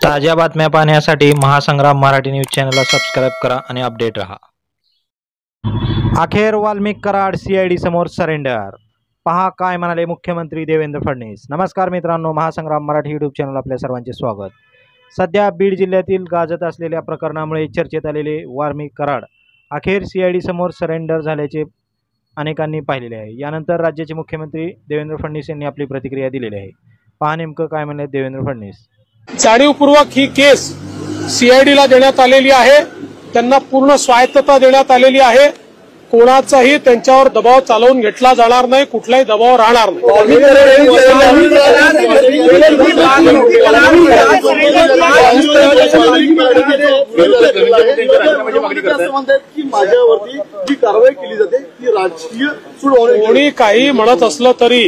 ताज्या बातम्या पाहण्यासाठी महासंग्राम मराठी न्यूज चॅनलला सबस्क्राईब करा आणि अपडेट रहा। अखेर वाल्मिक कराड सीआयडी समोर सरेंडर। पहा काय म्हणाले मुख्यमंत्री देवेंद्र फडणवीस। नमस्कार मित्रांनो, महासंग्राम मराठी यूट्यूब चॅनल आपल्या सर्वांचे स्वागत। सध्या बीड जिल्ह्यातील गाजत असलेल्या प्रकरणामुळे चर्चेत आलेले वाल्मिक कराड अखेर सीआयडी समोर सरेंडर झाल्याचे अनेकांनी पाहिलेले आहे। यानंतर राज्याचे मुख्यमंत्री देवेंद्र फडणवीस यांनी आपली प्रतिक्रिया दिलेली आहे। पहा नेमकं काय म्हणले देवेंद्र फडणवीस। जाणीवपूर्वक ही केस सीआयडीला देण्यात आलेली आहे। त्यांना पूर्ण स्वायत्तता देण्यात आलेली आहे। कोणाचाही त्यांच्यावर दबाव चालवून घेतला जाणार नाही, कुठलाही दबाव राहणार नाही। कोणी काही म्हणत असलं तरी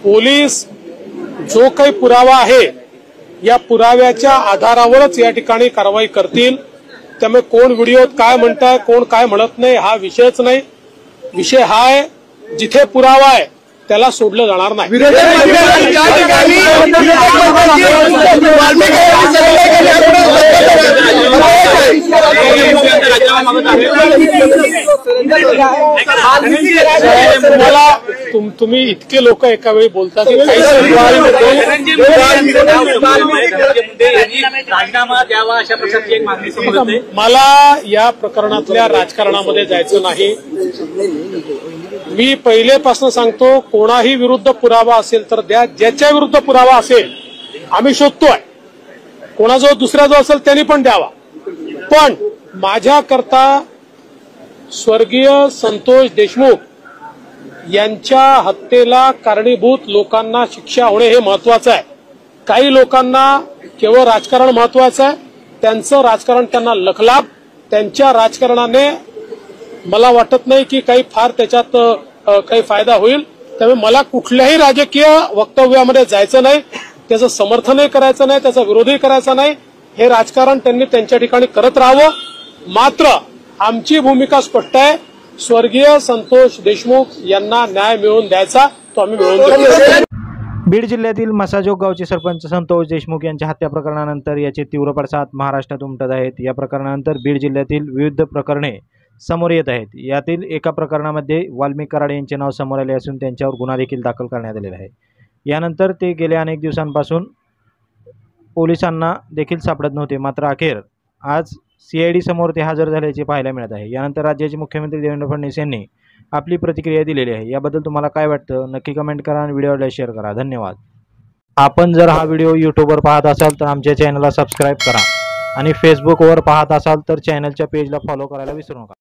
पोलीस जो काही पुरावा आहे या पुराव्याच्या आधारावरच या ठिकाणी कारवाई करतील। त्यामुळे कोण व्हिडिओत काय म्हणताय, कोण काय म्हणत नाही हा विषयच नाही। विषय हा आहे जिथे पुरावा आहे त्याला सोडलं जाणार नाही। मला तुम्ही इतके लोक एका वेळी बोलता की मला या प्रकरणातल्या राजकारणामध्ये जायचं नाही। मी पहिलेपासून सांगतो, कोणाही विरुद्ध पुरावा असेल तर द्या, ज्याच्या विरुद्ध पुरावा असेल आम्ही शोधतोय, कोणाजवळ दुसरा जो असेल त्यांनी पण द्यावा। पण माझ्याकरता स्वर्गीय संतोष देशमुख यांच्या हत्येला कारणीभूत लोकांना शिक्षा होणे हे महत्वाचं आहे। काही लोकांना केवळ राजकारण महत्वाचं आहे, त्यांचं राजकारण त्यांना लखलाभ, त्यांच्या राजकारणाने मला वाटत नाही की काही फार त्याच्यात काही फायदा होईल। त्यामुळे मला कुठल्याही राजकीय वक्तव्यामध्ये जायचं नाही, त्याचं समर्थनही करायचं नाही, त्याचा विरोधही करायचा नाही। हे राजकारण त्यांनी त्यांच्या ठिकाणी करत राहावं। मात्र आमची भूमिका स्पष्ट आहे, स्वर्गीय संतोष देशमुख यांना न्याय मिळवून द्यायचा, तो आम्ही मिळवून देऊ। बीड जिल्ह्यातील मसाजोग गावचे सरपंच संतोष देशमुख यांच्या हत्या प्रकरणानंतर याचे तीव्र पडसाद महाराष्ट्रात उमटत आहेत। या प्रकरणानंतर बीड जिल्ह्यातील विविध प्रकरणे समोर येत आहेत। यातील एका प्रकरणामध्ये वाल्मिक कराड यांचे नाव समोर आले असून त्यांच्यावर गुन्हा देखील दाखल करण्यात आलेला आहे। यानंतर ते गेल्या अनेक दिवसांपासून पोलिसांना देखील सापडत नव्हते, मात्र अखेर आज सीआयडी समोर ते हजर झाल्याचे पाहायला मिळत आहे। यानंतर राज्याचे मुख्यमंत्री देवेंद्र फडणवीस यांनी आपली प्रतिक्रिया दिलेली आहे। याबद्दल तुम्हाला काय वाटतं नक्की कमेंट करा आणि व्हिडिओला शेअर करा। धन्यवाद। आपण जर हा व्हिडिओ यूट्यूबवर पाहत असाल तर आमच्या चॅनलला सबस्क्राईब करा आणि फेसबुकवर पाहत असाल तर चॅनलच्या पेजला फॉलो करायला विसरू नका।